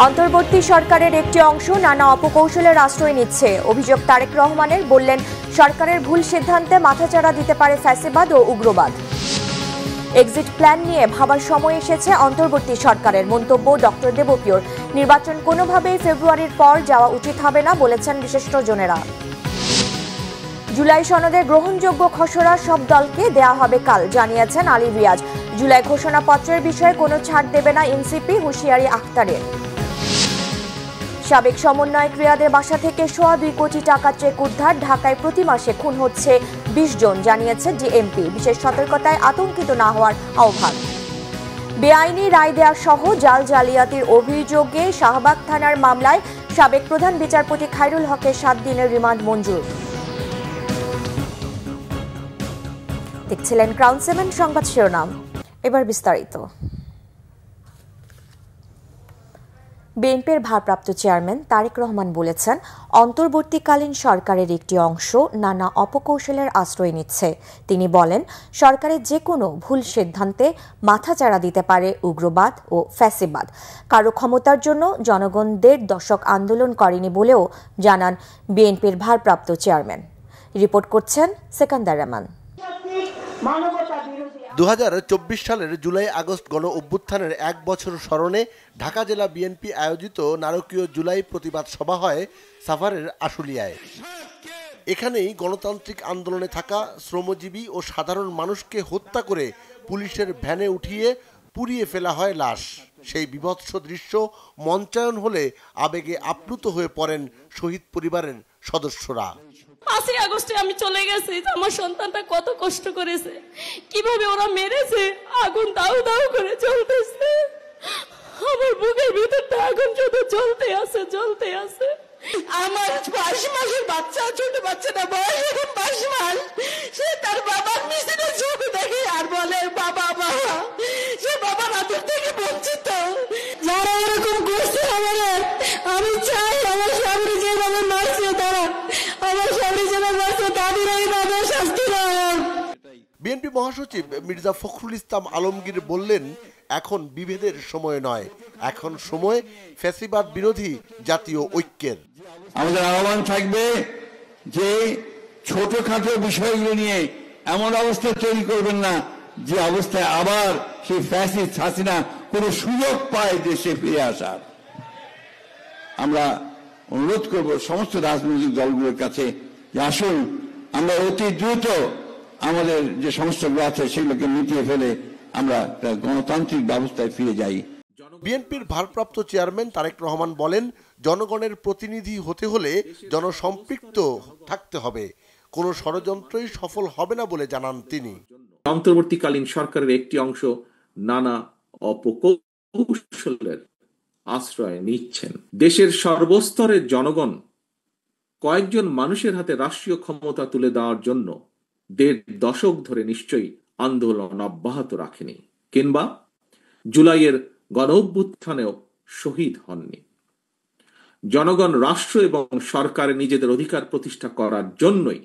অন্তর্বর্তী সরকারের একটি অংশ নানা অপকৌশলের আশ্রয় নিচ্ছে। অভিযোগ তারেক রহমানের, বললেন সরকারের ভুল সিদ্ধান্তে মাথাচাড়া দিতে পারে ফ্যাসিবাদ ও উগ্রবাদ। এক্সিট প্ল্যান নিয়ে ভাবার সময় এসেছে অন্তর্বর্তী সরকারের, মন্তব্য ডক্টর দেবপ্রিয়র। নির্বাচন কোনোভাবেই ফেব্রুয়ারির পর যাওয়া উচিত হবে না বলেছেন বিশেষজ্ঞজনেরা। জুলাই সনদের গ্রহণযোগ্য খসড়া সব দলকে দেয়া হবে কাল, জানিয়েছেন আলী রিয়াজ। জুলাই ঘোষণাপত্রের বিষয়ে কোনো ছাড় দেবে না এনসিপি, হুঁশিয়ারি আখতারের। সাবেক সমন্বয়ক রিয়াদের বাসা থেকে 2.25 কোটি টাকা চেক উদ্ধার। ঢাকায় প্রতি মাসে খুন হচ্ছে 20 জন, জানিয়েছে ডিএমপি। বিশেষ সতর্কতায় আতঙ্কিত না হওয়ার আহ্বান। বেআইনি রায় দেওয়া সহ জাল জালিয়াতির অভিযোগে শাহবাগ থানার মামলায় সাবেক প্রধান বিচারপতি খায়রুল হকের 7 দিনের রিমান্ড মঞ্জুর। দেখছিলেন ক্রাউন 7 সংবাদ শিরোনাম, এবার বিস্তারিত। বিএনপির ভারপ্রাপ্ত চেয়ারম্যান তারেক রহমান বলেছেন, অন্তর্বর্তীকালীন সরকারের একটি অংশ নানা অপকৌশলের আশ্রয় নিচ্ছে। তিনি বলেন, সরকারের যে কোনো ভুল সিদ্ধান্তে মাথাচাড়া দিতে পারে উগ্রবাদ ও ফ্যাসিবাদ। কারো ক্ষমতার জন্য জনগণ 1.5 দশক আন্দোলন করেনি বলেও জানান বিএনপির ভারপ্রাপ্ত চেয়ারম্যান। রিপোর্ট করছেন সেকান্দার রহমান। 2024 সালের জুলাই আগস্ট গণ অভ্যুত্থানের 1 বছর স্মরণে ঢাকা জেলা বিএনপি আয়োজিত নারকীয় জুলাই প্রতিবাদ সভা হয় সাভারের আশুলিয়ায়। এখানেই গণতান্ত্রিক আন্দোলনে থাকা শ্রমজীবী ও সাধারণ মানুষকে হত্যা করে পুলিশের ভ্যানে উঠিয়ে পুড়িয়ে ফেলা হয় লাশ। সেই বীভৎস দৃশ্য মঞ্চায়ন হলে আবেগে আপ্লুত হয়ে পড়েন শহীদ পরিবারের সদস্যরা। 5 আগস্টে আমি চলে গেছি, আমার সন্তানটা কত কষ্ট করেছে, কিভাবে ওরা মেরেছে, আগুন দাউ দাউ করে জ্বলতেছে, আমার বুকের ভিতরটা আগুন শুধু জ্বলতে আছে। আমার 5 মাসের বাচ্চা, ছোট বাচ্চাটা বয়স এখন 5 মাস, সে তার বাবার মিছিলে ছবি দেখে আর বলে বাবা বাবা, সে বাবার আদর থেকে বঞ্চিত। যারা এরকম করছে আমাদের, আমি চাই আমার সামনে যেভাবে মারছে তারা, আমার সামনে যেভাবে মারছে তাদের এইভাবে শাস্তি দেওয়া হোক। বিএনপি মহাসচিব মির্জা ফখরুল ইসলাম আলমগীর বললেন, এখন বিভেদের সময় নয়, এখন সময় ফ্যাসিবাদ বিরোধী জাতীয় ঐক্যের। আমাদের আহ্বান থাকবে যে ছোটখাটো বিষয়গুলো নিয়ে এমন অবস্থা তৈরি করবেন না যে অবস্থায় আবার সেই ফ্যাসিস্ট হাসিনা কোনো সুযোগ পায় দেশে ফিরে আসার। আমরা অনুরোধ করব সমস্ত রাজনৈতিক দলগুলোর কাছে যে আসুন আমরা অতি দ্রুত আমাদের যে সমস্যাগুলো আছে সেগুলোকে মিটিয়ে ফেলে আমরা গণতান্ত্রিক ব্যবস্থায় ফিরে যাই। বিএনপির ভারপ্রাপ্ত চেয়ারম্যান তারেক রহমান বলেন, জনগণের প্রতিনিধি হতে হলে জনসম্পৃক্ত থাকতে হবে, কোনো ষড়যন্ত্রই সফল হবে না বলে জানান তিনি। অন্তর্বর্তীকালীন সরকারের একটি অংশ নানা অপকৌশলের আশ্রয় নিচ্ছেন। দেশের সর্বস্তরের জনগণ কয়েকজন মানুষের হাতে রাষ্ট্রীয় ক্ষমতা তুলে দেওয়ার জন্য 1.5 দশক ধরে নিশ্চয়ই আন্দোলন অব্যাহত রাখেনি, কিংবা জুলাইয়ের গণ অভ্যুত্থানেও শহীদ হননি। জনগণ রাষ্ট্র এবং সরকারে নিজেদের অধিকার প্রতিষ্ঠা করার জন্যই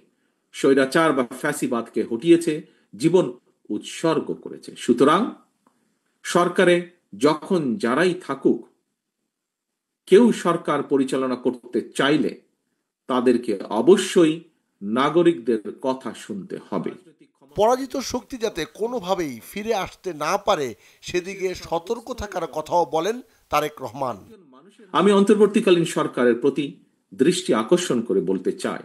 স্বৈরাচার বা ফ্যাসিবাদকে হটিয়েছে, জীবন উৎসর্গ করেছে। সুতরাং সরকারে যখন যারাই থাকুক, কেউ সরকার পরিচালনা করতে চাইলে তাদেরকে অবশ্যই নাগরিকদের কথা শুনতে হবে। পরাজিত শক্তি যাতে কোনোভাবেই ফিরে আসতে না পারে সেদিকে সতর্ক থাকার কথাও বলেন তারেক রহমান। আমি অন্তর্বর্তীকালীন সরকারের প্রতি দৃষ্টি আকর্ষণ করে বলতে চাই,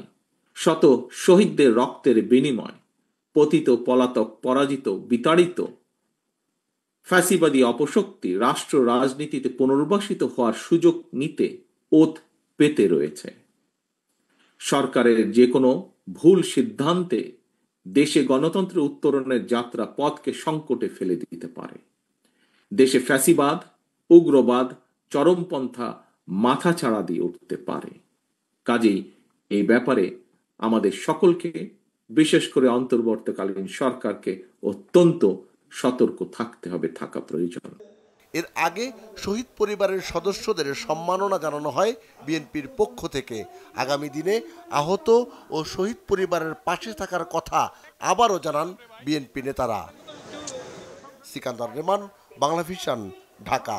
শত শহীদদের রক্তের বিনিময় পতিত, পলাতক, পরাজিত, বিতাড়িত ফ্যাসিবাদী অপশক্তি রাষ্ট্র রাজনীতিতে পুনর্বাসিত হওয়ার সুযোগ নিতে ওত পেতে রয়েছে। সরকারের যে কোনো ভুল সিদ্ধান্তে দেশে গণতন্ত্রের উত্তরণের যাত্রা পথকে সংকটে ফেলে দিতে পারে। দেশে ফ্যাসিবাদ, উগ্রবাদ, চরমপন্থা মাথাচাড়া দিয়ে উঠতে পারে। কাজেই এই ব্যাপারে আমাদের সকলকে, বিশেষ করে অন্তর্বর্তীকালীন সরকারকে অত্যন্ত সতর্ক থাকতে হবে, থাকা প্রয়োজন। এর আগে শহীদ পরিবারের সদস্যদের সম্মাননা জানানো হয় বিএনপির পক্ষ থেকে। আগামী দিনে আহত ও শহীদ পরিবারের পাশে থাকার কথা আবারও জানান বিএনপি নেতারা। Sikandar রেমান, Bangla vision, Dhaka.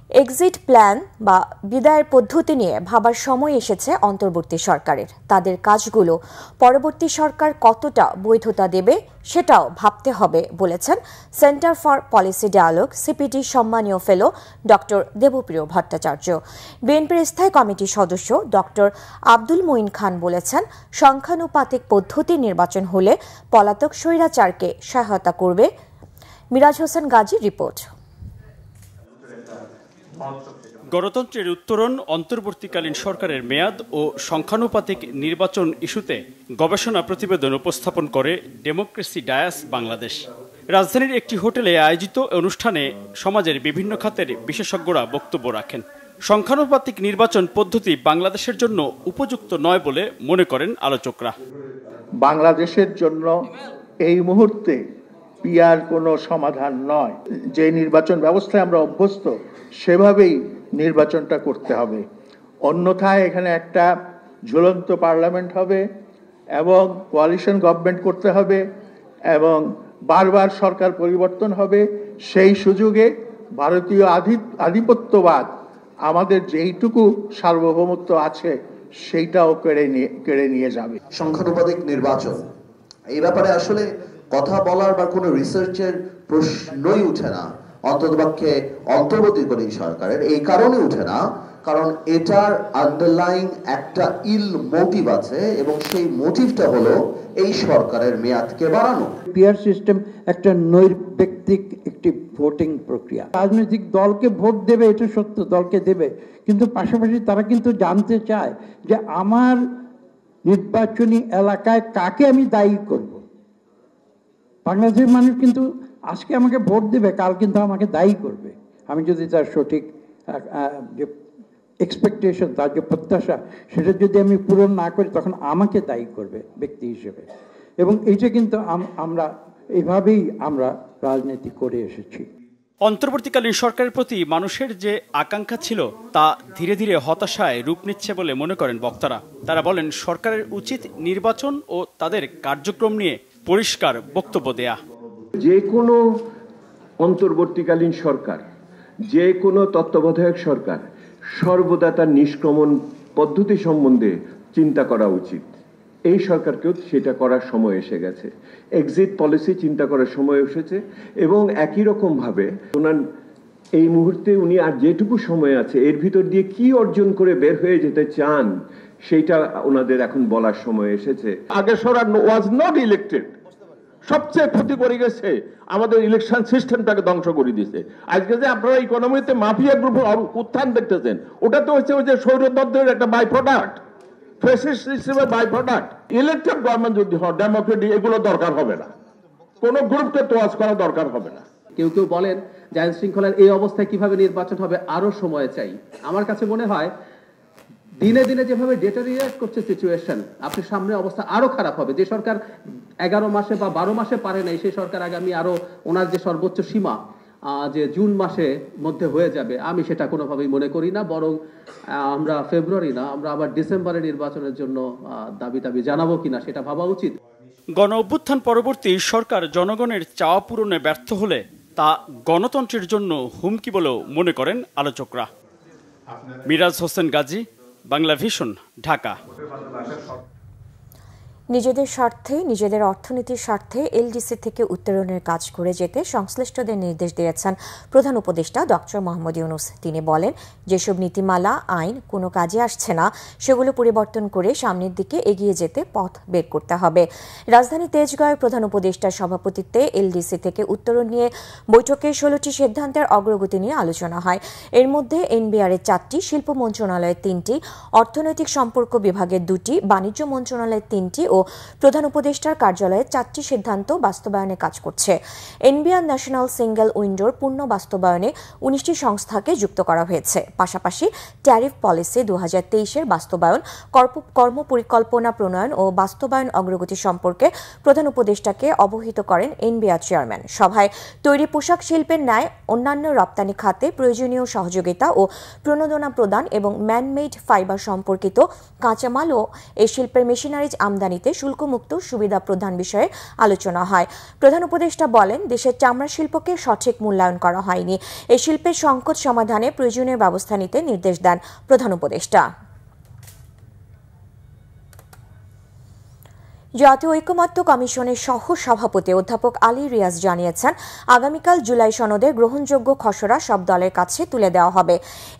Exit plan বা বিদায়ের পদ্ধতি নিয়ে ভাবার সময় এসেছে অন্তর্বর্তী সরকারের। তাদের কাজগুলো পরবর্তী সরকার কতটা বৈধতা দেবে সেটাও ভাবতে হবে বলেছেন Centre for Policy Dialogue CPD সম্মানীয় ফেলো ডক্টর দেবপ্রিয় ভট্টাচার্য। বিএনপির স্থায়ী কমিটির সদস্য ডক্টর আব্দুল মঈন খান বলেছেন, সংখ্যানুপাতিক পদ্ধতির নির্বাচন হলে পলাতক স্বৈরাচারকে সহায়তা করবে। মিরাজ হোসেন গাজী রিপোর্ট। গণতন্ত্রের উত্তরণ অন্তর্বর্তীকালীন সরকারের মেয়াদ ও সংখ্যানুপাতিক নির্বাচন ইস্যুতে গবেষণা প্রতিবেদন উপস্থাপন করে ডেমোক্রেসি ডায়াস বাংলাদেশ। রাজধানীর একটি হোটেলে আয়োজিত অনুষ্ঠানে সমাজের বিভিন্ন খাতের বিশেষজ্ঞরা বক্তব্য রাখেন। সংখ্যানুপাতিক নির্বাচন পদ্ধতি বাংলাদেশের জন্য উপযুক্ত নয় বলে মনে করেন আলোচকরা। বাংলাদেশের জন্য এই মুহূর্তে পিয়ার কোনো সমাধান নয়। যে নির্বাচন ব্যবস্থায় আমরা অভ্যস্ত সেভাবেই নির্বাচনটা করতে হবে, অন্যথায় এখানে একটা ঝুলন্ত পার্লামেন্ট হবে এবং কোয়ালিশন গভর্নমেন্ট করতে হবে এবং বারবার সরকার পরিবর্তন হবে। সেই সুযোগে ভারতীয় আধিপত্যবাদ আমাদের যেইটুকু সার্বভৌমত্ব আছে সেইটাও কেড়ে নিয়ে যাবে। সংখ্যানুপাতিক নির্বাচন এই ব্যাপারে আসলে কথা বলার বা কোনো রিসার্চের প্রশ্নই উঠে না, অন্ততপক্ষে অন্তর্বর্তীকালীন সরকারের। এই কারণে উঠে না কারণ এটার আন্ডারলাইং একটা ইল মোটিভ আছে এবং সেই মোটিভটা হলো এই সরকারের মেয়াদকে বাড়ানো। পিয়ার সিস্টেম একটা নৈর্ব্যক্তিক একটি ভোটিং প্রক্রিয়া। রাজনৈতিক দলকে ভোট দেবে, এটা সত্য, দলকে দেবে, কিন্তু পাশাপাশি তারা কিন্তু জানতে চায় যে আমার নির্বাচনী এলাকায় কাকে আমি দায়ী করব। বাংলাদেশের মানুষ কিন্তু আজকে আমাকে ভোট দেবে, কাল কিন্তু আমাকে দায়ী করবে। আমি যদি তার সঠিক যে এক্সপেকটেশন, তার যে প্রত্যাশা, সেটা যদি আমি পূরণ না করি তখন আমাকে দায়ী করবে ব্যক্তি হিসেবে। এবং এইটা কিন্তু আমরা এভাবেই আমরা রাজনীতি করে এসেছি। অন্তর্বর্তীকালীন সরকারের প্রতি মানুষের যে আকাঙ্ক্ষা ছিল তা ধীরে ধীরে হতাশায় রূপ নিচ্ছে বলে মনে করেন বক্তারা। তারা বলেন, সরকারের উচিত নির্বাচন ও তাদের কার্যক্রম নিয়ে পরিষ্কার বক্তব্য দেয়া। যে কোনো অন্তর্বর্তীকালীন সরকার, যে কোনো তত্ত্বাবধায়ক সরকার সর্বদা তার নিষ্ক্রমণ পদ্ধতি সম্বন্ধে চিন্তা করা উচিত। এই সরকারকেও সেটা করার সময় এসে গেছে। এক্সিট পলিসি চিন্তা করার সময় এসেছে এবং একই রকমভাবে ওনার এই মুহূর্তে উনি আর যেটুকু সময় আছে এর ভিতর দিয়ে কি অর্জন করে বের হয়ে যেতে চান সেইটা ওনাদের এখন বলার সময় এসেছে। আগে সরকার ওয়াজ নট ইলেক্টেড, সবচেয়ে ক্ষতি করে গেছে আমাদের ইলেকশন সিস্টেমটাকে ধ্বংস করে দিয়েছে। আজকে যে আপনারা ইকোনমিতে মাফিয়া গ্রুপের উত্থান দেখতেছেন, ওটা তো হচ্ছে ওই যে সৌরতন্ত্রের একটা বাই প্রোডাক্ট, ফ্যাসিস্ট সিস্টেমের বাই প্রোডাক্ট। ইলেকটেড গভর্নমেন্ট যদি হয়, ডেমোক্রেটিক, এগুলো দরকার হবে না, কোনো গ্রুপকে তোয়াজ করা দরকার হবে না। কেউ কেউ বলেন যে আইন শৃঙ্খলার এই অবস্থায় কিভাবে নির্বাচন হবে, আরো সময় চাই। আমার কাছে মনে হয় দিনে দিনে যেভাবে ডেটারিয়েট করছে সিচুয়েশন, আপনি সামনে অবস্থা আরো খারাপ হবে। যে সরকার 11 মাসে বা 12 মাসে পারে নাই, সেই সরকার আগামী আরো ওনার যে সর্বোচ্চ সীমা যে জুন মাসে মধ্যে হয়ে যাবে, আমি সেটা কোনোভাবেই মনে করি না। বরং আমরা ফেব্রুয়ারি না, আমরা আবার ডিসেম্বরে নির্বাচনের জন্য দাবি জানাবো কিনা সেটা ভাবা উচিত। গণ অভ্যুত্থান পরবর্তী সরকার জনগণের চাওয়া পূরণে ব্যর্থ হলে তা গণতন্ত্রের জন্য হুমকি বলেও মনে করেন আলোচকরা। মিরাজ হোসেন গাজী, বাংলা ভিশন, ঢাকা। নিজেদের স্বার্থে, নিজেদের অর্থনীতির স্বার্থে এলডিসি থেকে উত্তরণের কাজ করে যেতে সংশ্লিষ্টদের নির্দেশ দিয়েছেন প্রধান উপদেষ্টা ডক্টর মোহাম্মদ ইউনূস। তিনি বলেন, যেসব নীতিমালা, আইন কোনো কাজে আসছে না সেগুলো পরিবর্তন করে সামনের দিকে এগিয়ে যেতে পথ বের করতে হবে। রাজধানী তেজগাঁওয়ে প্রধান উপদেষ্টার সভাপতিত্বে এলডিসি থেকে উত্তরণ নিয়ে বৈঠকে 16টি সিদ্ধান্তের অগ্রগতি নিয়ে আলোচনা হয়। এর মধ্যে এনবিআরের 4টি, শিল্প মন্ত্রণালয়ের 3টি, অর্থনৈতিক সম্পর্ক বিভাগের 2টি, বাণিজ্য মন্ত্রণালয়ের 3টি ও প্রধান উপদেষ্টার কার্যালয়ে 4টি সিদ্ধান্ত বাস্তবায়নে কাজ করছে। এনবিআর ন্যাশনাল সিঙ্গেল উইন্ডোর পূর্ণ বাস্তবায়নে 19টি সংস্থাকে যুক্ত করা হয়েছে। পাশাপাশি ট্যারিফ পলিসি 2023-এর বাস্তবায়ন, কর্মপরিকল্পনা প্রণয়ন ও বাস্তবায়ন অগ্রগতি সম্পর্কে প্রধান উপদেষ্টাকে অবহিত করেন এনবিআর চেয়ারম্যান। সভায় তৈরি পোশাক শিল্পের ন্যায় অন্যান্য রপ্তানি খাতে প্রয়োজনীয় সহযোগিতা ও প্রণোদনা প্রদান এবং ম্যানমেড ফাইবার সম্পর্কিত কাঁচামাল ও এই শিল্পের মেশিনারিজ আমদানিতে রপ্তানিতে শুল্কমুক্ত সুবিধা প্রদান বিষয়ে আলোচনা হয়। প্রধান উপদেষ্টা বলেন, দেশের চামড়া শিল্পকে সঠিক মূল্যায়ন করা হয়নি। এই শিল্পের সংকট সমাধানে প্রয়োজনীয় ব্যবস্থা নিতে নির্দেশ দেন প্রধান উপদেষ্টা। জাতীয় ঐকমত্য কমিশনের সহ সভাপতি অধ্যাপক আলী রিয়াজ জানিয়েছেন, আগামীকাল জুলাই সনদের গ্রহণযোগ্য খসড়া সব দলের কাছে তুলে দেওয়া হবে।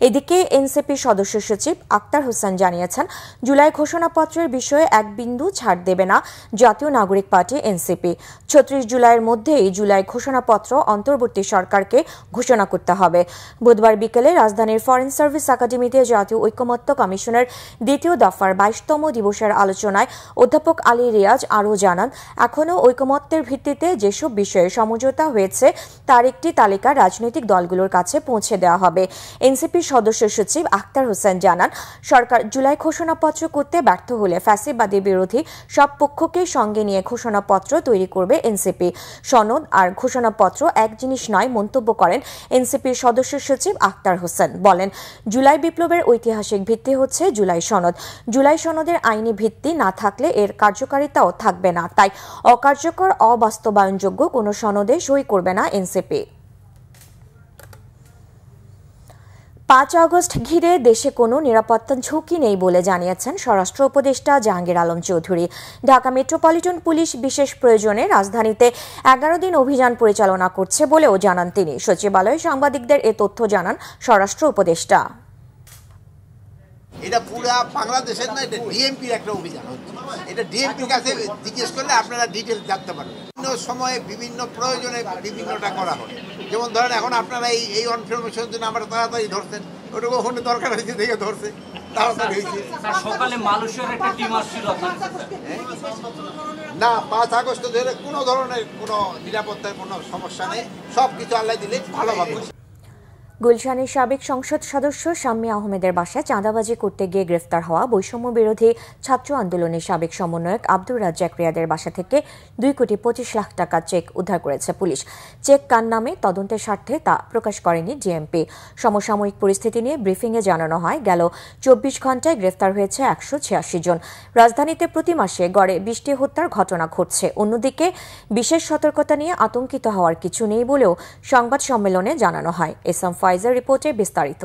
এদিকে এনসিপির সদস্য সচিব আক্তার হোসেন জানিয়েছেন, জুলাই ঘোষণাপত্রের বিষয়ে এক বিন্দু ছাড় দেবে না জাতীয় নাগরিক পার্টি এনসিপি। ৩৬ জুলাইয়ের মধ্যেই জুলাই ঘোষণাপত্র অন্তর্বর্তী সরকারকে ঘোষণা করতে হবে। বুধবার বিকেলে রাজধানীর ফরেন সার্ভিস একাডেমিতে জাতীয় ঐকমত্য কমিশনের দ্বিতীয় দফার ২২তম দিবসের আলোচনায় অধ্যাপক আলী রিয়াজ আরও জানান, এখনও ঐকমত্যের ভিত্তিতে যেসব বিষয়ে সমঝোতা হয়েছে তার একটি তালিকা রাজনৈতিক দলগুলোর কাছে পৌঁছে দেওয়া হবে। এনসিপির সদস্য সচিব আক্তার হোসেন জানান, সরকার জুলাই ঘোষণাপত্র করতে ব্যর্থ হলে ফ্যাসিবাদী বিরোধী সব পক্ষকে সঙ্গে নিয়ে ঘোষণাপত্র তৈরি করবে এনসিপি। সনদ আর ঘোষণাপত্র এক জিনিস নয় মন্তব্য করেন এনসিপির সদস্য সচিব আক্তার হোসেন। বলেন, জুলাই বিপ্লবের ঐতিহাসিক ভিত্তি হচ্ছে জুলাই সনদ। জুলাই সনদের আইনি ভিত্তি না থাকলে এর কার্যকারিতাও থাকবে না। তাই অকার্যকর অবাস্তবায়নযোগ্য কোনো সনদে সই করবে না এনসিপি। ৫ আগস্ট ঘিরে দেশে কোনো নিরাপত্তা ঝুঁকি নেই বলে জানিয়েছেন স্বরাষ্ট্র উপদেষ্টা জাহাঙ্গীর আলম চৌধুরী। ঢাকা মেট্রোপলিটন পুলিশ বিশেষ প্রয়োজনে রাজধানীতে ১১ দিন অভিযান পরিচালনা করছে বলেও জানান তিনি। সচিবালয়ে সাংবাদিকদের এ তথ্য জানান স্বরাষ্ট্র উপদেষ্টা। এটা পুরা বাংলাদেশের না, এটা ডিএমপির একটা অভিযান হচ্ছে। এটা ডিএমপির কাছে জিজ্ঞেস করলে আপনারা ডিটেলস জানতে পারবেন। বিভিন্ন সময়ে বিভিন্ন প্রয়োজনে বিভিন্নটা করা হয়। যেমন ধরেন এখন আপনারা এই ইনফরমেশন জন্য আমরা তাড়াতাড়ি ধরছেন, ওটা কখনো দরকার হয়েছে দেখে ধরছে, তাড়াতাড়ি হয়েছে। সকালে মালয়েশিয়ার একটা টিম আসছিল না, ৫ আগস্ট ধরে কোনো ধরনের কোনো নিরাপত্তার কোনো সমস্যা নেই, সব কিছু আল্লাহ দিলে ভালোভাবে। গুলশানের সাবেক সংসদ সদস্য শাম্মী আহমেদের বাসায় চাঁদাবাজি করতে গিয়ে গ্রেফতার হওয়া বৈষম্য বিরোধী ছাত্র আন্দোলনের সাবেক সমন্বয়ক আব্দুর রাজ্জাক রিয়াদের বাসা থেকে ২,২৫,০০,০০০ টাকার চেক উদ্ধার করেছে পুলিশ। চেক কার নামে তদন্তের স্বার্থে তা প্রকাশ করেনি ডিএমপি। সমসাময়িক পরিস্থিতি নিয়ে ব্রিফিংয়ে জানানো হয়, গেল ২৪ ঘণ্টায় গ্রেফতার হয়েছে ১৮৬ জন। রাজধানীতে প্রতি মাসে গড়ে ২০টি হত্যার ঘটনা ঘটছে। অন্যদিকে বিশেষ সতর্কতা নিয়ে আতঙ্কিত হওয়ার কিছু নেই বলেও সংবাদ সম্মেলনে জানানো হয়। এসএম ফাইজার রিপোর্টে বিস্তারিত।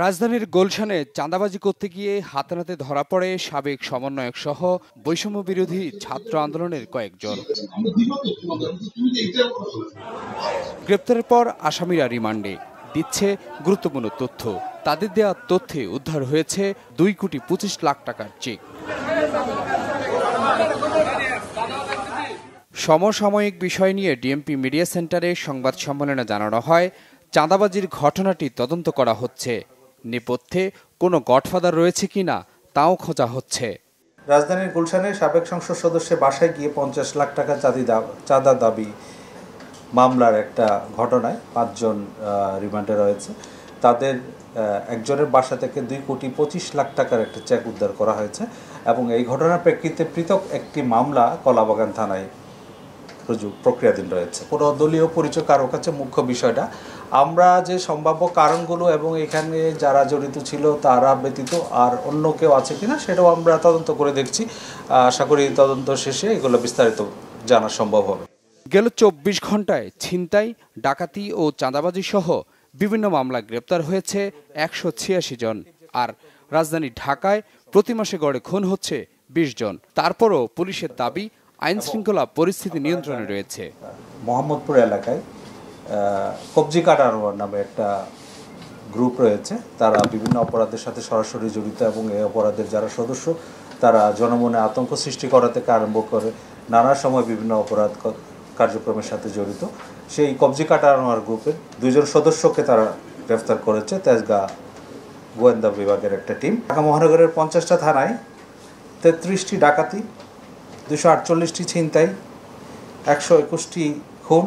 রাজধানীর গুলশানে চাঁদাবাজি করতে গিয়ে হাতে নাতে ধরা পড়ে সাবেক সমন্বয়ক সহ বৈষম্য বিরোধী ছাত্র আন্দোলনের কয়েকজন। গ্রেপ্তারের পর আসামিরা রিমান্ডে দিচ্ছে গুরুত্বপূর্ণ তথ্য। তাদের দেওয়া তথ্যে উদ্ধার হয়েছে 2,25,00,000 টাকার চেক। সমসাময়িক বিষয় নিয়ে ডিএমপি মিডিয়া সেন্টারে সংবাদ সম্মেলনে জানানো হয়, চাঁদাবাজির ঘটনাটি তদন্ত করা হচ্ছে। নেপথ্যে কোনো গডফাদার রয়েছে কিনা তাও খোঁজা হচ্ছে। রাজধানীর গুলশানের সাবেক সংসদ সদস্যের বাসায় গিয়ে ৫০ লাখ টাকা চাঁদা দাবি মামলার একটা ঘটনায় ৫ জন রিমান্ডে রয়েছে। তাদের একজনের বাসা থেকে 2,25,00,000 টাকার একটা চেক উদ্ধার করা হয়েছে এবং এই ঘটনার প্রেক্ষিতে পৃথক একটি মামলা কলাবাগান থানায় প্রক্রিয়াধীন রয়েছে। কোনো দলীয় পরিচয় কারো কাছে মুখ্য বিষয়টা, আমরা যে সম্ভাব্য কারণগুলো এবং এখানে যারা জড়িত ছিল তারা ব্যতীত আর অন্য কেউ আছে কিনা সেটাও আমরা তদন্ত করে দেখছি। আশা করি তদন্ত শেষে এগুলো বিস্তারিত জানা সম্ভব হবে। গেল ২৪ ঘণ্টায় ছিনতাই, ডাকাতি ও চাঁদাবাজি সহ বিভিন্ন মামলায় গ্রেপ্তার হয়েছে ১৮৬ জন। আর রাজধানী ঢাকায় প্রতি মাসে গড়ে খুন হচ্ছে ২০ জন। তারপরও পুলিশের দাবি আইন শৃঙ্খলা পরিস্থিতি নিয়ন্ত্রণে রয়েছে। মোহাম্মদপুর এলাকায় কবজি কাটানোর নামে একটা গ্রুপ রয়েছে, তারা বিভিন্ন অপরাধের সাথে সরাসরি জড়িত এবং এই অপরাধের যারা সদস্য তারা জনমনে আতঙ্ক সৃষ্টি করা থেকে আরম্ভ করে নানা সময় বিভিন্ন অপরাধ কার্যক্রমের সাথে জড়িত। সেই কবজি কাটানোর গ্রুপের 2 জন সদস্যকে তারা গ্রেফতার করেছে তেজগাঁ গোয়েন্দা বিভাগের একটা টিম। ঢাকা মহানগরের 50টা থানায় 33টি ডাকাতি, 248টি ছিনতাই, 121টি খুন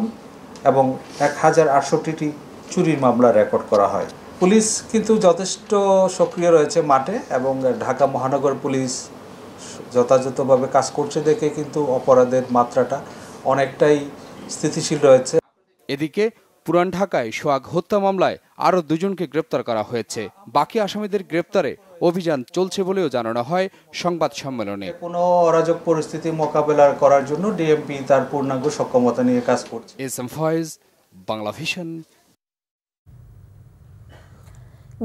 এবং 1068টি চুরির মামলা রেকর্ড করা হয়। পুলিশ কিন্তু যথেষ্ট সক্রিয় রয়েছে মাঠে এবং ঢাকা মহানগর পুলিশ যথাযথভাবে কাজ করছে দেখে কিন্তু অপরাধের মাত্রাটা অনেকটাই স্থিতিশীল রয়েছে। এদিকে পুরান ঢাকায় সোহাগ হত্যা মামলায় আরও 2 জনকে গ্রেপ্তার করা হয়েছে। বাকি আসামিদের গ্রেপ্তারে অভিযান চলছে বলেও জানানো হয় সংবাদ সম্মেলনে। কোনো অরাজক পরিস্থিতি মোকাবেলা করার জন্য ডিএমপি তার পূর্ণাঙ্গ সক্ষমতা নিয়ে কাজ করছে। SM Faiz, Bangla vision.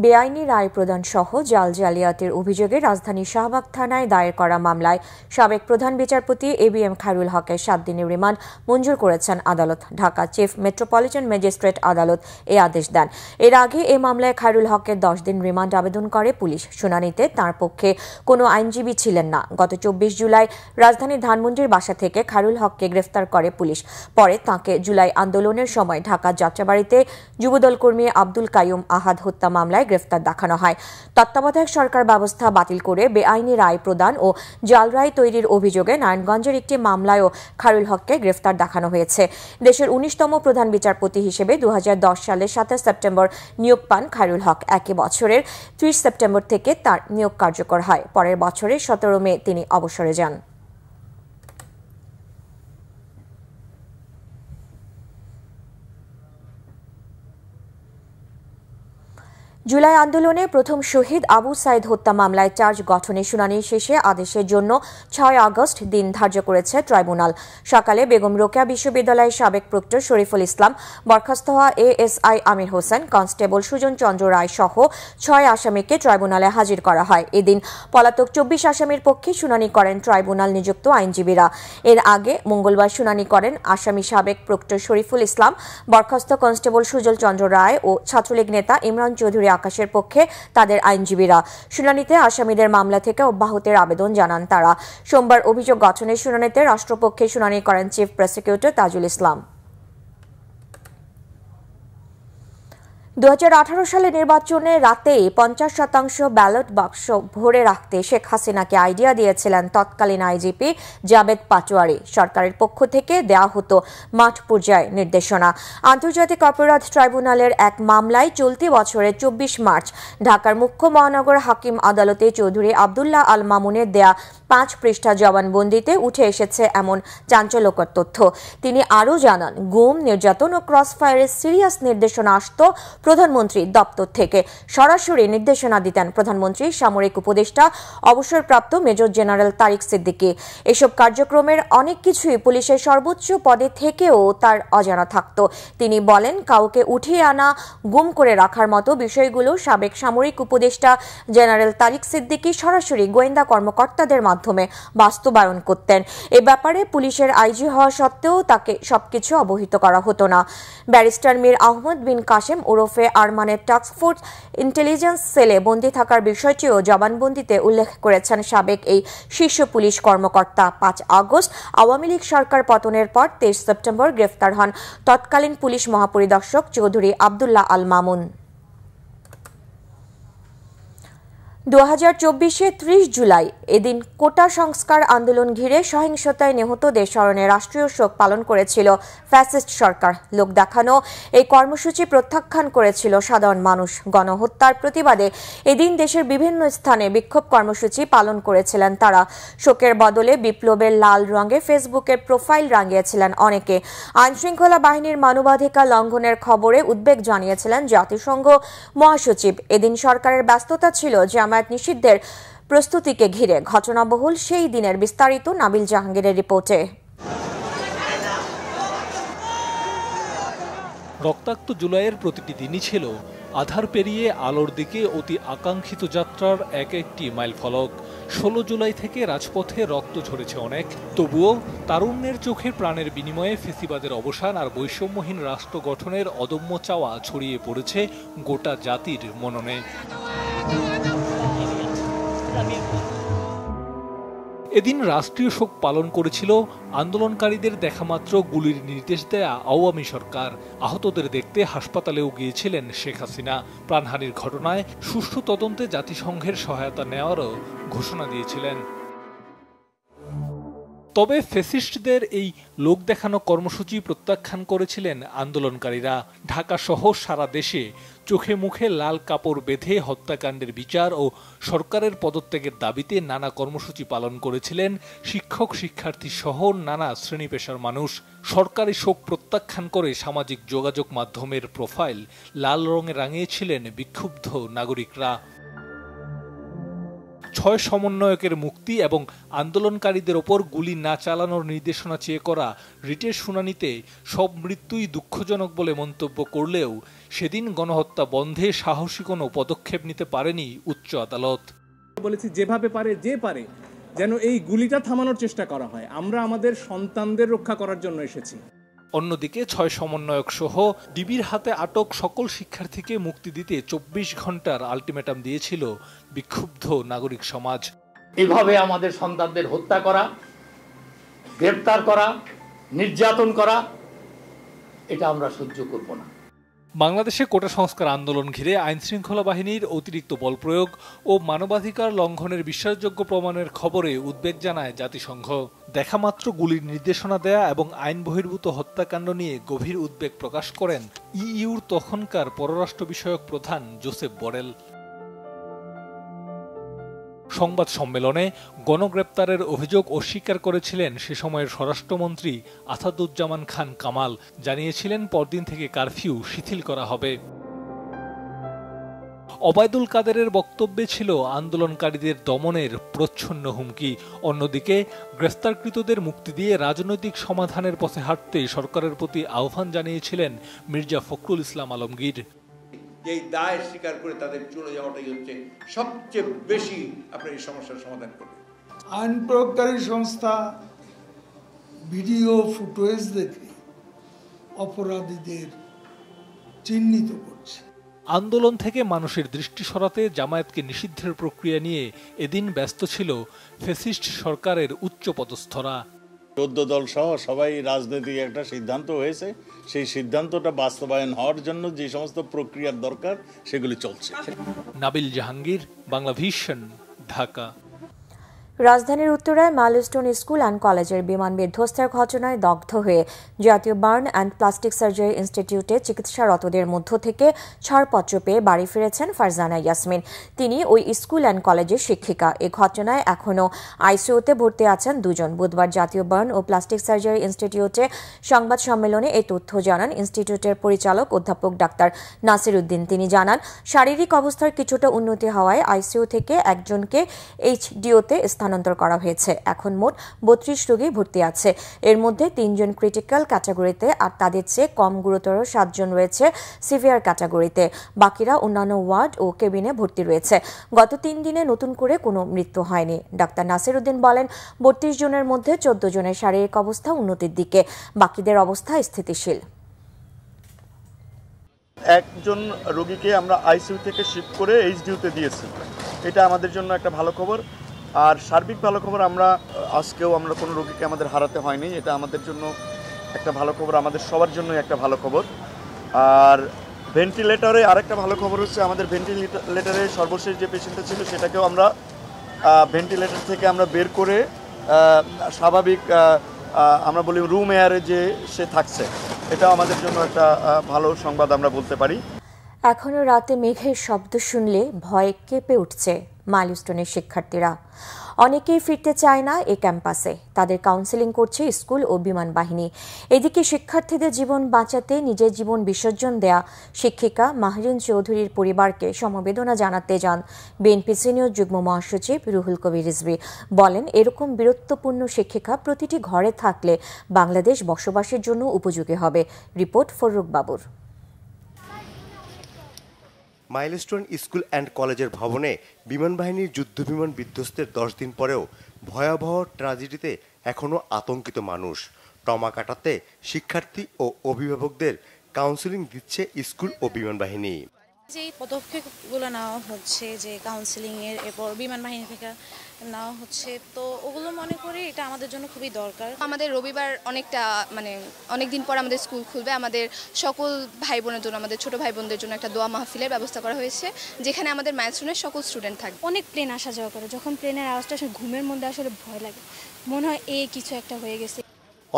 বেআইনি রায় প্রদান সহ জাল জালিয়াতির অভিযোগে রাজধানীর শাহবাগ থানায় দায়ের করা মামলায় সাবেক প্রধান বিচারপতি এবিএম খায়রুল হকের 7 দিনের রিমান্ড মঞ্জুর করেছেন আদালত। ঢাকা চিফ মেট্রোপলিটন ম্যাজিস্ট্রেট আদালত এই আদেশ দেন। এর আগে এই মামলায় খায়রুল হকের 10 দিন রিমান্ড আবেদন করে পুলিশ। শুনানিতে তার পক্ষে কোনো আইনজীবী ছিলেন না। গত 24 জুলাই রাজধানীর ধানমন্ডির বাসা থেকে খায়রুল হককে গ্রেফতার করে পুলিশ। পরে তাঁকে জুলাই আন্দোলনের সময় ঢাকা যাত্রাবাড়িতে যুবদল কর্মী আব্দুল কাইয়ুম আহাদ হত্যা মামলায় গ্রেফতার দেখানো হয়। তত্ত্বাবধায়ক সরকার ব্যবস্থা বাতিল করে বেআইনি রায় প্রদান ও জাল রায় তৈরির অভিযোগে নারায়ণগঞ্জের একটি মামলায়ও খায়রুল হককে গ্রেফতার দেখানো হয়েছে। দেশের 19তম প্রধান বিচারপতি হিসেবে 2010 সালের 7 সেপ্টেম্বর নিয়োগ পান খায়রুল হক। একই বছরের 30 সেপ্টেম্বর থেকে তার নিয়োগ কার্যকর হয়। পরের বছরের 17 মে তিনি অবসরে যান। জুলাই আন্দোলনে প্রথম শহীদ আবু সাইদ হত্যা মামলায় চার্জ গঠনের শুনানি শেষে আদেশের জন্য 6 আগস্ট দিন ধার্য করেছে ট্রাইব্যুনাল। সকালে বেগম রোকেয়া বিশ্ববিদ্যালয়ের সাবেক প্রক্টর শরীফুল ইসলাম, বরখাস্ত হওয়া এএসআই আমির হোসেন, কনস্টেবল সুজন চন্দ্র রায় সহ 6 আসামিকে ট্রাইব্যুনালে হাজির করা হয়। এদিন পলাতক 24 আসামির পক্ষে শুনানি করেন ট্রাইব্যুনাল নিযুক্ত আইনজীবীরা। এর আগে মঙ্গলবার শুনানি করেন আসামি সাবেক প্রক্টর শরীফুল ইসলাম, বরখাস্ত কনস্টেবল সুজন চন্দ্র রায় ও ছাত্রলীগ নেতা ইমরান চৌধুরী আকাশের পক্ষে তাদের আইনজীবীরা। শুনানিতে আসামিদের মামলা থেকে অব্যাহতির আবেদন জানান তারা। সোমবার অভিযোগ গঠনের শুনানিতে রাষ্ট্রপক্ষে শুনানি করেন চিফ প্রসিকিউটর তাজুল ইসলাম। 2018 সালে নির্বাচনে রাতে 50% ব্যালট বাক্স ভরে রাখতে শেখ হাসিনাকে আইডিয়া দিয়েছিলেন তৎকালীন আইজিপি জাবেদ পাটোয়ারি। সরকারের পক্ষ থেকে দেয়া হতো মাঠ পর্যায়ে নির্দেশনা। আন্তর্জাতিক অপরাধ ট্রাইব্যুনালের এক মামলায় চলতি বছরের 24 মার্চ ঢাকার মুখ্য মহানগর হাকিম আদালতে চৌধুরী আব্দুল্লাহ আল মামুনের দেয়া 5 পৃষ্ঠা জবানবন্দিতে উঠে এসেছে এমন চাঞ্চল্যকর তথ্য। তিনি আরও জানান, গুম, নির্যাতন ও ক্রসফায়ারের সিরিয়াস নির্দেশনা আসত প্রধানমন্ত্রীর দপ্তর থেকে। সরাসরি নির্দেশনা দিতেন প্রধানমন্ত্রীর সামরিক উপদেষ্টা অবসরপ্রাপ্ত মেজর জেনারেল তারিক সিদ্দিকী। এসব কার্যক্রমের অনেক কিছুই পুলিশের সর্বোচ্চ পদে থেকেও তার অজানা থাকত। তিনি বলেন, কাউকে উঠিয়ে আনা, গুম করে রাখার মতো বিষয়গুলো সাবেক সামরিক উপদেষ্টা জেনারেল তারিক সিদ্দিকী সরাসরি গোয়েন্দা কর্মকর্তাদের মাধ্যমে বাস্তবায়ন করতেন। এ ব্যাপারে পুলিশের আইজি হওয়া সত্ত্বেও তাকে সবকিছু অবহিত করা হতো না। ব্যারিস্টার মীর আহমদ বিন কাসেম ওরফে আরমানের টাস্কফোর্স ইন্টেলিজেন্স সেলে বন্দী থাকার বিষয়টিও জবানবন্দিতে উল্লেখ করেছেন সাবেক এই শীর্ষ পুলিশ কর্মকর্তা। 5 আগস্ট আওয়ামী লীগ সরকার পতনের পর 23 সেপ্টেম্বর গ্রেফতার হন তৎকালীন পুলিশ মহাপরিদর্শক চৌধুরী আব্দুল্লাহ আল মামুন। 2024 30 জুলাই এদিন কোটা সংস্কার আন্দোলন ঘিরে সহিংসতায় নিহতদের স্মরণে রাষ্ট্রীয় শোক পালন করেছিল ফ্যাসিস্ট সরকার। লোক দেখানো এই কর্মসূচি প্রত্যাখ্যান করেছিল সাধারণ মানুষ। গণহত্যার প্রতিবাদে এদিন দেশের বিভিন্ন স্থানে বিক্ষোভ কর্মসূচি পালন করেছিলেন তারা। শোকের বদলে বিপ্লবের লাল রঙে ফেসবুকের প্রোফাইল রাঙিয়েছিলেন অনেকে। আইনশৃঙ্খলা বাহিনীর মানবাধিকার লঙ্ঘনের খবরে উদ্বেগ জানিয়েছিলেন জাতিসংঘ মহাসচিব। এদিন সরকারের ব্যস্ততা ছিল জামায়াত নিষিদ্ধের প্রস্তুতিকে ঘিরে। ঘটনাবহুল সেই দিনের বিস্তারিত নাবিল জাহাঙ্গীরের রিপোর্টে। রক্তাক্ত জুলাইয়ের প্রতিটি দিনই ছিল আধার পেরিয়ে আলোর দিকে অতি আকাঙ্ক্ষিত যাত্রার এক একটি মাইল ফলক। 16 জুলাই থেকে রাজপথে রক্ত ঝরেছে অনেক, তবুও তারুণ্যের চোখে প্রাণের বিনিময়ে ফেসিবাদের অবসান আর বৈষম্যহীন রাষ্ট্র গঠনের অদম্য চাওয়া ছড়িয়ে পড়েছে গোটা জাতির মননে। এদিন রাষ্ট্রীয় শোক পালন করেছিল আন্দোলনকারীদের দেখামাত্র গুলির নির্দেশ দেয়া আওয়ামী সরকার। আহতদের দেখতে হাসপাতালেও গিয়েছিলেন শেখ হাসিনা। প্রাণহানির ঘটনায় সুষ্ঠু তদন্তে জাতিসংঘের সহায়তা নেওয়ারও ঘোষণা দিয়েছিলেন। তবে ফ্যাসিস্টদের এই লোক দেখানো কর্মসূচি প্রত্যাখ্যান করেছিলেন আন্দোলনকারীরা। ঢাকা সহ সারা দেশে চোখে মুখে লাল কাপড় বেঁধে হত্যাকাণ্ডের বিচার ও সরকারের পদত্যাগের দাবিতে নানা কর্মসূচি পালন করেছিলেন শিক্ষক, শিক্ষার্থী সহ নানা শ্রেণী পেশার মানুষ। সরকারি শোক প্রত্যাখ্যান করে সামাজিক যোগাযোগ মাধ্যমের প্রোফাইল লাল রঙে রাঙিয়েছিলেন বিক্ষুব্ধ নাগরিকরা। 6 সমন্বয়কের মুক্তি এবং আন্দোলনকারীদের ওপর গুলি না চালানোর নির্দেশনা চেয়ে করা রিটের শুনানিতে সব মৃত্যুই দুঃখজনক বলে মন্তব্য করলেও সেদিন গণহত্যা বন্ধে সাহসী কোনো পদক্ষেপ নিতে পারেনি উচ্চ আদালত। বলেছি যেভাবে পারে যেন এই গুলিটা থামানোর চেষ্টা করা হয়। আমরা আমাদের সন্তানদের রক্ষা করার জন্য এসেছি। অন্যদিকে 6 সমন্বয়ক সহ ডিবির হাতে আটক সকল শিক্ষার্থীকে মুক্তি দিতে 24 ঘন্টার আলটিমেটাম দিয়েছিল বিক্ষুব্ধ নাগরিক সমাজ। এভাবে আমাদের সন্তানদের হত্যা করা, গ্রেফতার করা, নির্যাতন করা, এটা আমরা সহ্য করব না। বাংলাদেশে কোটা সংস্কার আন্দোলন ঘিরে আইনশৃঙ্খলা বাহিনীর অতিরিক্ত বল প্রয়োগ ও মানবাধিকার লঙ্ঘনের বিশ্বাসযোগ্য প্রমাণের খবরে উদ্বেগ জানায় জাতিসংঘ। দেখামাত্র গুলির নির্দেশনা দেয়া এবং আইন বহির্ভূত হত্যাকাণ্ড নিয়ে গভীর উদ্বেগ প্রকাশ করেন ইইউর তখনকার পররাষ্ট্র বিষয়ক প্রধান জোসেফ বরেল। সংবাদ সম্মেলনে গণগ্রেপ্তারের অভিযোগ অস্বীকার করেছিলেন সে সময়ের স্বরাষ্ট্রমন্ত্রী আসাদুজ্জামান খান কামাল। জানিয়েছিলেন পরদিন থেকে কারফিউ শিথিল করা হবে। ওবায়দুল কাদেরের বক্তব্যে ছিল আন্দোলনকারীদের দমনের প্রচ্ছন্ন হুমকি। অন্যদিকে গ্রেফতারকৃতদের মুক্তি দিয়ে রাজনৈতিক সমাধানের পথে হাঁটতে সরকারের প্রতি আহ্বান জানিয়েছিলেন মির্জা ফখরুল ইসলাম আলমগীর। এই দায় স্বীকার করে তাদের চলে যাওয়াটাই হচ্ছে সবচেয়ে বেশি আপনার এই সমস্যার সমাধান করবে। আইন প্রয়োগকারী সংস্থা ভিডিও ফুটেজ দেখে অপরাধীদের চিহ্নিত করছে। আন্দোলন থেকে মানুষের দৃষ্টি সরাতে জামায়াতকে নিষিদ্ধের প্রক্রিয়া নিয়ে এদিন ব্যস্ত ছিল ফ্যাসিস্ট সরকারের উচ্চ পদস্থরা। 14 দল সহ সবাই রাজনৈতিক একটা সিদ্ধান্ত হয়েছে, সেই সিদ্ধান্তটা বাস্তবায়ন হওয়ার জন্য যে সমস্ত প্রক্রিয়ার দরকার সেগুলি চলছে। নাবিল জাহাঙ্গীর, বাংলা ভিশন, ঢাকা। রাজধানীর উত্তরায় মাইলস্টোন স্কুল অ্যান্ড কলেজের বিমান বিধ্বস্তের ঘটনায় দগ্ধ হয়ে জাতীয় বার্ন অ্যান্ড প্লাস্টিক সার্জারি ইনস্টিটিউটে চিকিৎসারতদের মধ্য থেকে ছাড়পত্র পেয়ে বাড়ি ফিরেছেন ফারজানা ইয়াসমিন। তিনি ওই স্কুল অ্যান্ড কলেজের শিক্ষিকা। এ ঘটনায় এখনও আইসিইউতে ভর্তি আছেন 2 জন। বুধবার জাতীয় বার্ন ও প্লাস্টিক সার্জারি ইনস্টিটিউটে সংবাদ সম্মেলনে এই তথ্য জানান ইনস্টিটিউটের পরিচালক অধ্যাপক ডাক্তার নাসির উদ্দিন। তিনি জানান, শারীরিক অবস্থার কিছুটা উন্নতি হওয়ায় আইসিইউ থেকে একজনকে এইচডিওতে স্থানান্তর করা হয়েছে। এখন মোট 32 রোগী ভর্তি আছে। এর মধ্যে 3 জন ক্রিটিক্যাল ক্যাটাগরিতে আর তাদের চেয়ে কম গুরুতর 7 জন রয়েছে সিভিয়ার ক্যাটাগরিতে। বাকিরা অন্যান্য ওয়ার্ড ও কেবিনে ভর্তি রয়েছে। গত 3 দিনে নতুন করে কোনো মৃত্যু হয়নি। ডাক্তার নাসির উদ্দিন বলেন, 32 জনের মধ্যে 14 জনের শারীরিক অবস্থা উন্নতির দিকে, বাকিদের অবস্থা স্থিতিশীল। একজন রোগীকে আমরা আইসিইউ থেকে শিফট করে এইচডিইউতে দিয়েছি। এটা আমাদের জন্য একটা ভালো খবর। আর সার্বিক ভালো খবর, আমরা আজকেও আমরা কোনো রোগীকে আমাদের হারাতে হয়নি। এটা আমাদের জন্য একটা ভালো খবর, আমাদের সবার জন্যই একটা ভালো খবর। আর ভেন্টিলেটরে আরেকটা ভালো খবর হচ্ছে, আমাদের ভেন্টিলেটরে সর্বশেষ যে পেশেন্টটা ছিল সেটাকেও আমরা ভেন্টিলেটর থেকে আমরা বের করে স্বাভাবিক আমরা বলি রুম এয়ারে যে সে থাকছে, এটাও আমাদের জন্য একটা ভালো সংবাদ আমরা বলতে পারি। এখনো রাতে মেঘের শব্দ শুনলে ভয়ে কেঁপে উঠছে মাইলস্টোনের শিক্ষার্থীরা। অনেকেই ফিরতে চায় না এ ক্যাম্পাসে। তাদের কাউন্সেলিং করছে স্কুল ও বিমান বাহিনী। এদিকে শিক্ষার্থীদের জীবন বাঁচাতে নিজের জীবন বিসর্জন দেয়া শিক্ষিকা মাহরিন চৌধুরীর পরিবারকে সমবেদনা জানাতে যান বিএনপি সিনিয়র যুগ্ম মহাসচিব রুহুল কবির রিজভী। বলেন, এরকম বীরত্বপূর্ণ শিক্ষিকা প্রতিটি ঘরে থাকলে বাংলাদেশ বসবাসের জন্য উপযোগী হবে। রিপোর্ট ফররুক বাবুর। মাইলস্টোন স্কুল অ্যান্ড কলেজের ভবনে বিমান বাহিনীর যুদ্ধবিমান বিধ্বস্তের 10 দিন পরেও ভয়াবহ ট্র্যাজেডিতে এখনও আতঙ্কিত মানুষ। ট্রমা কাটাতে শিক্ষার্থী ও অভিভাবকদের কাউন্সেলিং দিচ্ছে স্কুল ও বিমান বাহিনী। যে পদক্ষেপগুলো নেওয়া হচ্ছে, যে কাউন্সিলিং এর, এরপর বিমান বাহিনী থেকে নেওয়া হচ্ছে, তো ওগুলো মনে করি এটা আমাদের জন্য খুবই দরকার। আমাদের রবিবার অনেক দিন পর আমাদের স্কুল খুলবে। আমাদের সকল ভাই বোনের জন্য, আমাদের ছোট ভাই বোনদের জন্য একটা দোয়া মাহফিলের ব্যবস্থা করা হয়েছে, যেখানে আমাদের মাইলস্টোনের সকল স্টুডেন্ট থাকবে। অনেক প্লেন আসা যাওয়া করে, যখন প্লেনের আওয়াজটা আসলে ঘুমের মধ্যে আসলে ভয় লাগে, মনে হয় কিছু একটা হয়ে গেছে।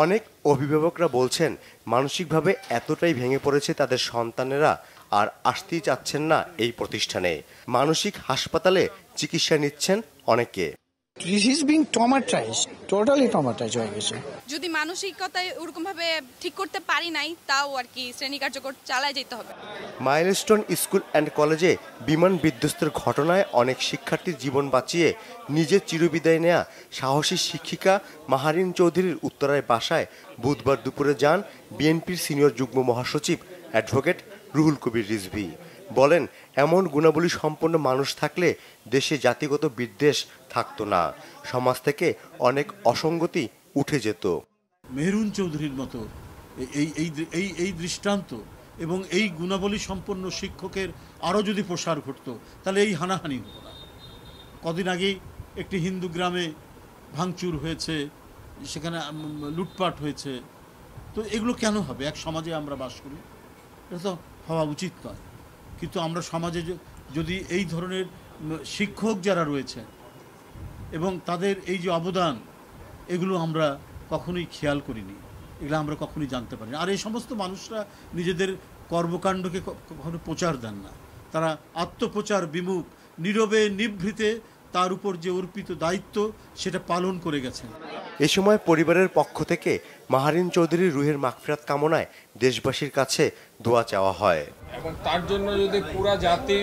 অনেক অভিভাবকরা বলছেন মানসিকভাবে এতটাই ভেঙে পড়েছে তাদের সন্তানেরা আর আসতেই চাচ্ছেন না এই প্রতিষ্ঠানে। মানসিক হাসপাতালে চিকিৎসা নিচ্ছেন অনেকে। যদি মানসিকতায় ওরকম ভাবে ঠিক করতে পারি নাই, তাও আর কি শ্রেণী কার্যক্রম চালায় যেতে হবে। মাইলস্টোন স্কুল অ্যান্ড কলেজে বিমান বিধ্বস্তের ঘটনায় অনেক শিক্ষার্থীর জীবন বাঁচিয়ে নিজের চিরবিদায় নেয়া সাহসী শিক্ষিকা মাহারিন চৌধুরীর উত্তরায় বাসায় বুধবার দুপুরে যান বিএনপির সিনিয়র যুগ্ম মহাসচিব অ্যাডভোকেট রুহুল কবির রিজভী। বলেন, এমন গুণাবলী সম্পন্ন মানুষ থাকলে দেশে জাতিগত বিদ্বেষ থাকতো না, সমাজ থেকে অনেক অসঙ্গতি উঠে যেত। মেহরুন চৌধুরীর মতো এই দৃষ্টান্ত এবং এই গুণাবলী সম্পন্ন শিক্ষকের আরও যদি প্রসার ঘটতো, তাহলে এই হানাহানি হতো না। কদিন আগেই একটি হিন্দু গ্রামে ভাঙচুর হয়েছে, সেখানে লুটপাট হয়েছে। তো এগুলো কেন হবে? এক সমাজে আমরা বাস করি, এটা তো হওয়া উচিত নয়। কিন্তু আমরা সমাজে যদি এই ধরনের শিক্ষক যারা রয়েছে এবং তাদের এই যে অবদান, এগুলো আমরা কখনোই খেয়াল করিনি, এগুলো আমরা কখনোই জানতে পারিনি। আর এই সমস্ত মানুষরা নিজেদের কর্মকাণ্ডকে কখনো প্রচার দেন না, তারা আত্মপ্রচার বিমুখ, নীরবে নিভৃতে তার উপর যে অর্পিত দায়িত্ব সেটা পালন করে গেছেন। এ সময় পরিবারের পক্ষ থেকে মাহারিন চৌধুরীর রুহের মাগফিরাত কামনায় দেশবাসীর কাছে দোয়া চাওয়া হয়। এবং তার জন্য যদি পুরা জাতি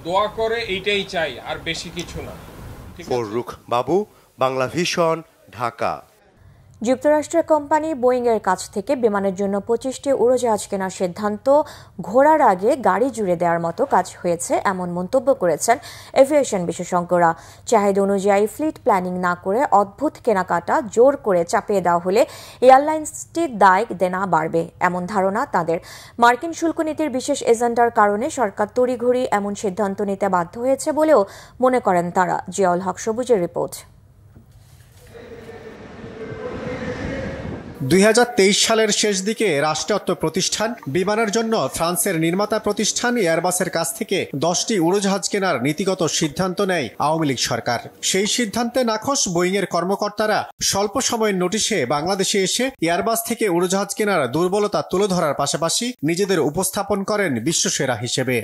দোয়া করে, এইটাই চাই, আর বেশি কিছু না। ফররুখ বাবু, বাংলা ভিশন, ঢাকা। যুক্তরাষ্ট্রের কোম্পানি বোয়িংয়ের কাছ থেকে বিমানের জন্য 25টি উড়োজাহাজ কেনার সিদ্ধান্ত ঘোরার আগে গাড়ি জুড়ে দেওয়ার মতো কাজ হয়েছে, এমন মন্তব্য করেছেন এভিয়েশন বিশেষজ্ঞরা। চাহিদা অনুযায়ী ফ্লিট প্ল্যানিং না করে অদ্ভুত কেনাকাটা জোর করে চাপিয়ে দেওয়া হলে এয়ারলাইন্সটির দায় দেনা বাড়বে, এমন ধারণা তাদের। মার্কিন শুল্ক নীতির বিশেষ এজেন্ডার কারণে সরকার তড়িঘড়ি এমন সিদ্ধান্ত নিতে বাধ্য হয়েছে বলেও মনে করেন তারা। জিয়াউল হক সবুজের রিপোর্ট। 2023 সালের শেষ দিকে রাষ্ট্রায়ত্ত প্রতিষ্ঠান বিমানের জন্য ফ্রান্সের নির্মাতা প্রতিষ্ঠান এয়ারবাসের কাছ থেকে 10টি উড়োজাহাজ কেনার নীতিগত সিদ্ধান্ত নেয় আওয়ামী লীগ সরকার। সেই সিদ্ধান্তে নাখোশ বোয়িংয়ের কর্মকর্তারা স্বল্প সময়ের নোটিশে বাংলাদেশে এসে এয়ারবাস থেকে উড়োজাহাজ কেনার দুর্বলতা তুলে ধরার পাশাপাশি নিজেদের উপস্থাপন করেন বিশ্বসেরা হিসেবে।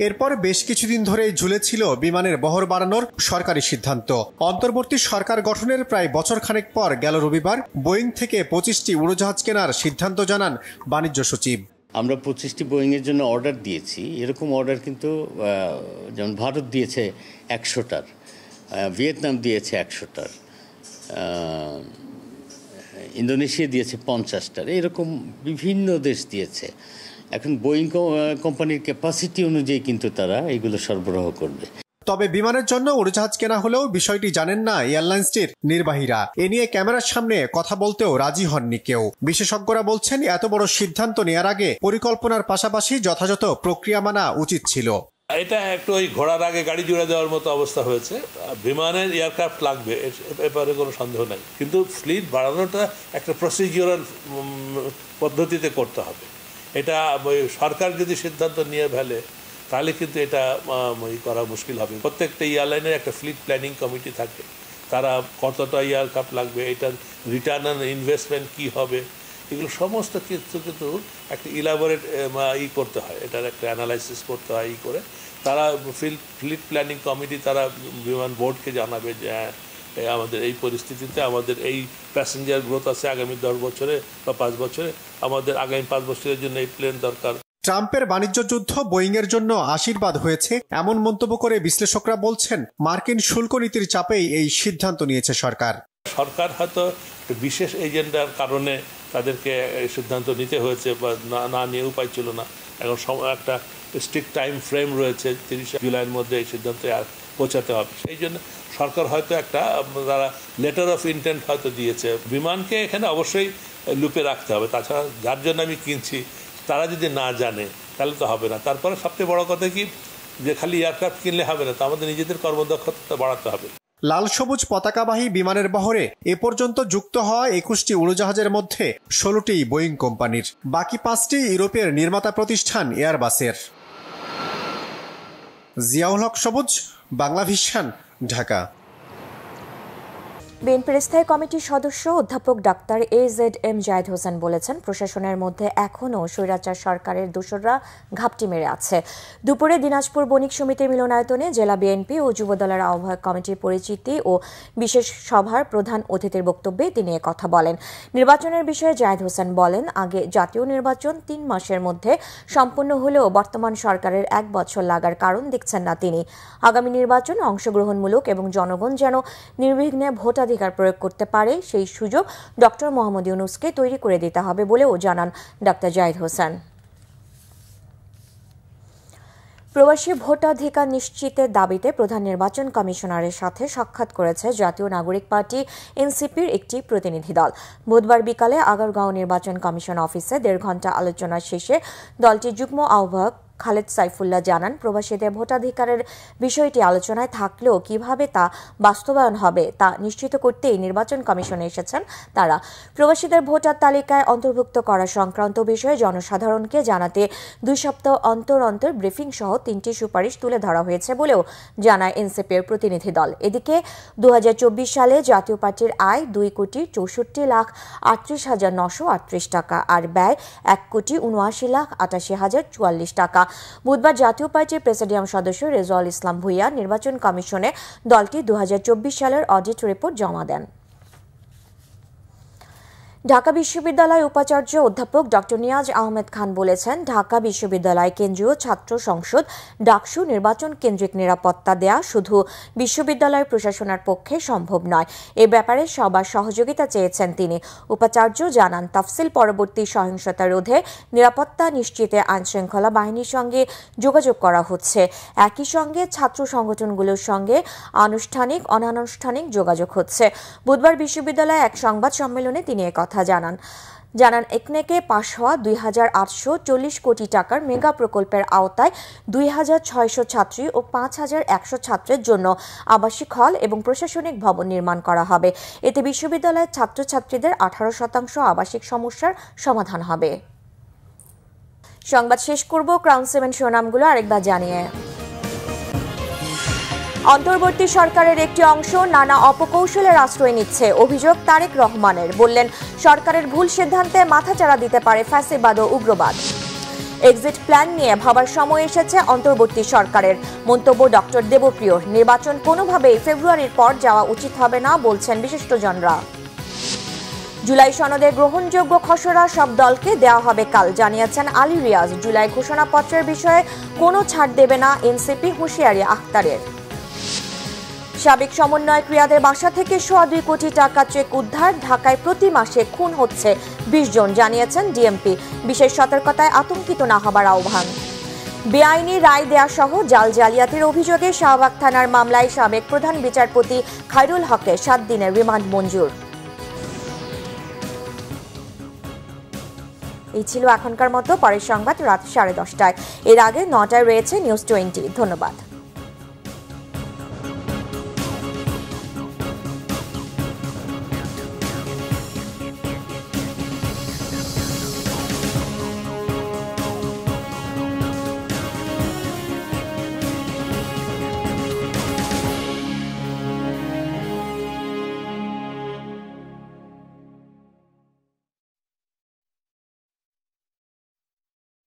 এরপর বেশ কিছুদিন ধরে ঝুলেছিল বিমানের বহর বাড়ানোর সরকারি সিদ্ধান্ত। অন্তর্বর্তী সরকার গঠনের প্রায় বছর পর গেল রবিবার বোয়িং থেকে 25টি উড়োজাহাজ কেনার সিদ্ধান্ত জানান বাণিজ্য সচিব। আমরা 25টি বোয়িং এর জন্য অর্ডার দিয়েছি। এরকম অর্ডার কিন্তু যেমন ভারত দিয়েছে 100টার, ভিয়েতনাম দিয়েছে 100টার, ইন্দোনেশিয়া দিয়েছে 50টার, এরকম বিভিন্ন দেশ দিয়েছে। এখন বোয়িং কোম্পানির ক্যাপাসিটি অনুযায়ী কিন্তু তারা এগুলো সরবরাহ করবে। তবে বিমানের জন্য উড়োজাহাজ কেনা হলেও বিষয়টি জানেন না এয়ারলাইন্সটির নির্বাহীরা। এ নিয়ে ক্যামেরার সামনে কথা বলতেও রাজি হননি কেউ। বিশেষজ্ঞরা বলছেন, এত বড় সিদ্ধান্ত নেওয়ার আগে পরিকল্পনার পাশাপাশি যথাযথ প্রক্রিয়া মানা উচিত ছিল। এটা একটু ওই ঘোড়ার আগে গাড়ি জুড়ে দেওয়ার মতো অবস্থা হয়েছে। বিমানের এয়ারক্রাফট লাগবে, এবারে কোনো সন্দেহ নেই, কিন্তু ফ্লিট বাড়ানোটা একটা প্রসিডিউরাল পদ্ধতিতে করতে হবে। এটা সরকার যদি সিদ্ধান্ত নিয়ে ফেলে তাহলে কিন্তু এটা করা মুশকিল হবে। প্রত্যেকটা এয়ারলাইনের একটা ফ্লিট প্ল্যানিং কমিটি থাকে, তারা কতটা এয়ারক্রাফট লাগবে, এটার রিটার্ন অন ইনভেস্টমেন্ট কী হবে, এগুলো সমস্ত কিছু কিন্তু একটা ইলাবোরেট করতে হয়, এটার একটা অ্যানালাইসিস করতে হয়। করে তারা ফ্লিট প্ল্যানিং কমিটি তারা বিমান বোর্ডকে জানাবে যে আমাদের এই পরিস্থিতিতে আমাদের এই প্যাসেঞ্জার গ্রোথ আছে আগামী 10 বছরে বা 5 বছরে, আমাদের আগামী 5 বছরের জন্য এই প্লেন দরকার। ট্রাম্পের বাণিজ্য যুদ্ধ বোয়িংয়ের জন্য আশীর্বাদ হয়েছে এমন মন্তব্য করে বিশ্লেষকরা বলছেন, মার্কিন শুল্ক নীতির চাপেই এই সিদ্ধান্ত নিয়েছে সরকার। সরকার হয়তো বিশেষ এজেন্ডার কারণে তাদেরকে সিদ্ধান্ত নিতে হয়েছে, বা না নিয়ে উপায় ছিল না। এখন একটা স্ট্রিক্ট টাইম ফ্রেম রয়েছে, 30 জুলাইয়ের মধ্যে এই সিদ্ধান্তে পৌঁছাতে হবে। সেই জন্য সরকার হয়তো একটা তারা লেটার অফ ইন্টেন্ট হয়তো দিয়েছে। বিমানকে এখানে অবশ্যই লুপে রাখতে হবে, তাছাড়া যার জন্য আমি কিনছি তারা যদি না জানে তাহলে তো হবে না। তারপরে সবচেয়ে বড় কথা কি, যে খালি এয়ারক্রাফট কিনলে হবে না, তা আমাদের নিজেদের কর্মদক্ষতা বাড়াতে হবে। লাল সবুজ পতাকাবাহী বিমানের বহরে এ পর্যন্ত যুক্ত হওয়া ২১টি উড়োজাহাজের মধ্যে ১৬টি বোয়িং কোম্পানির, বাকি ৫টি ইউরোপের নির্মাতা প্রতিষ্ঠান এয়ারবাসের। জিয়াউল হক সবুজ, বাংলা ভিশন, ঢাকা। বিএনপির স্থায়ী কমিটির সদস্য অধ্যাপক ডাক্তার AZM জায়েদ হোসেন বলেছেন, প্রশাসনের মধ্যে এখনও স্বৈরাচার সরকারের দোসররা ঘাপটি মেরে আছে। দুপুরে দিনাজপুর বণিক সমিতির মিলনায়তনে জেলা বিএনপি ও যুবদলের আহ্বায়ক কমিটির পরিচিতি ও বিশেষ সভার প্রধান অতিথির বক্তব্যে তিনি একথা বলেন। নির্বাচনের বিষয়ে জায়েদ হোসেন বলেন, আগে জাতীয় নির্বাচন ৩ মাসের মধ্যে সম্পন্ন হলেও বর্তমান সরকারের ১ বছর লাগার কারণ দেখছেন না তিনি। আগামী নির্বাচন অংশগ্রহণমূলক এবং জনগণ যেন নির্বিঘ্নে ভোটাধিকার প্রয়োগ করতে পারে, সেই সুযোগ ডক্টর মোহাম্মদ ইউনূসকে তৈরি করে দিতে হবে বলেও জানান ডাক্তার জায়েদ হোসেন। প্রবাসী ভোটাধিকার নিশ্চিতের দাবিতে প্রধান নির্বাচন কমিশনারের সাথে সাক্ষাৎ করেছে জাতীয় নাগরিক পার্টি এনসিপির একটি প্রতিনিধি দল। বুধবার বিকালে আগারগাঁও নির্বাচন কমিশন অফিসে ১.৫ ঘণ্টা আলোচনা শেষে দলটির যুগ্ম আহ্বায়ক খালেদ সাইফুল্লাহ জানান, প্রবাসীদের ভোটাধিকারের বিষয়টি আলোচনায় থাকলেও কিভাবে তা বাস্তবায়ন হবে তা নিশ্চিত করতেই নির্বাচন কমিশনে এসেছেন তারা। প্রবাসীদের ভোটার তালিকায় অন্তর্ভুক্ত করা সংক্রান্ত বিষয়ে জনসাধারণকে জানাতে ২ সপ্তাহ অন্তর অন্তর ব্রিফিং সহ ৩টি সুপারিশ তুলে ধরা হয়েছে বলেও জানায় এনসিপির প্রতিনিধি দল। এদিকে ২০২৪ সালে জাতীয় পার্টির আয় ২,৬৪,৩৮,৯৩৮ টাকা আর ব্যয় ১,৭৯,৮৮,০৪৪ টাকা। বুধবার জাতীয় পার্টির প্রেসিডিয়াম সদস্য রেজাউল ইসলাম ভূঁইয়া নির্বাচন কমিশনে দলটি ২০২৪ সালের অডিট রিপোর্ট জমা দেন। ঢাকা বিশ্ববিদ্যালয় উপাচার্য অধ্যাপক ডক্টর নিয়াজ আহমেদ খান বলেছেন, ঢাকা বিশ্ববিদ্যালয় কেন্দ্রীয় ছাত্র সংসদ ডাকসু নির্বাচন কেন্দ্রিক নিরাপত্তা দেয়া শুধু বিশ্ববিদ্যালয় প্রশাসনের পক্ষে সম্ভব নয়। এ ব্যাপারে সবার সহযোগিতা চেয়েছেন তিনি। উপাচার্য জানান, তফসিল পরবর্তী সহিংসতা রোধে নিরাপত্তা নিশ্চিতে আইনশৃঙ্খলা বাহিনীর সঙ্গে যোগাযোগ করা হচ্ছে। একই সঙ্গে ছাত্র সংগঠনগুলোর সঙ্গে আনুষ্ঠানিক অনানুষ্ঠানিক যোগাযোগ হচ্ছে। বুধবার বিশ্ববিদ্যালয়ে এক সংবাদ সম্মেলনে তিনি একথা জানান একনেকে পাশ হওয়া ২,৮৪০ কোটি টাকার মেগা প্রকল্পের আওতায় ২,৬০০ ছাত্রী ও ৫,১০০ ছাত্রের জন্য আবাসিক হল এবং প্রশাসনিক ভবন নির্মাণ করা হবে। এতে বিশ্ববিদ্যালয়ের ছাত্রছাত্রীদের ১৮% আবাসিক সমস্যার সমাধান হবে। সংবাদ শেষ করব ক্রাউন 7 শিরোনামগুলো আরেকবার জানিয়ে। অন্তর্বর্তী সরকারের একটি অংশ নানা অপকৌশলের আশ্রয় নিচ্ছে, অভিযোগ তারেক রহমানের। বললেন, সরকারের ভুল সিদ্ধান্তে মাথাচাড়া দিতে পারে ফ্যাসিবাদ ও উগ্রবাদ। এক্সিট প্ল্যান নিয়ে ভাবার সময় এসেছে অন্তর্বর্তী সরকারের, মন্তব্য ডক্টর দেবপ্রিয়র। নির্বাচন কোনোভাবেই ফেব্রুয়ারির পর যাওয়া উচিত হবে না বলছেন বিশিষ্টজনরা। জুলাই সনদে গ্রহণযোগ্য খসড়া সব দলকে দেওয়া হবে কাল, জানিয়েছেন আলী রিয়াজ। জুলাই ঘোষণাপত্রের বিষয়ে কোনো ছাড় দেবে না এনসিপি, হুঁশিয়ারি আখতারের। সাবেক সমন্বয়ক রিয়াদের বাসা থেকে 2.25 কোটি টাকা চেক উদ্ধার। ঢাকায় প্রতি মাসে খুন হচ্ছে 20 জন, জানিয়েছেন ডিএমপি। বিশেষ সতর্কতায় আতঙ্কিত না হবার আহ্বান। বেআইনি রায় দেয়া সহ জাল জালিয়াতির অভিযোগে শাহবাগ থানার মামলায় সাবেক প্রধান বিচারপতি খায়রুল হককে 7 দিনের রিমান্ড মঞ্জুর। এই ছিল এখনকার মতো। পরের সংবাদ রাত 10:30টায়। এর আগে 9টায় রয়েছে নিউজ 20। ধন্যবাদ।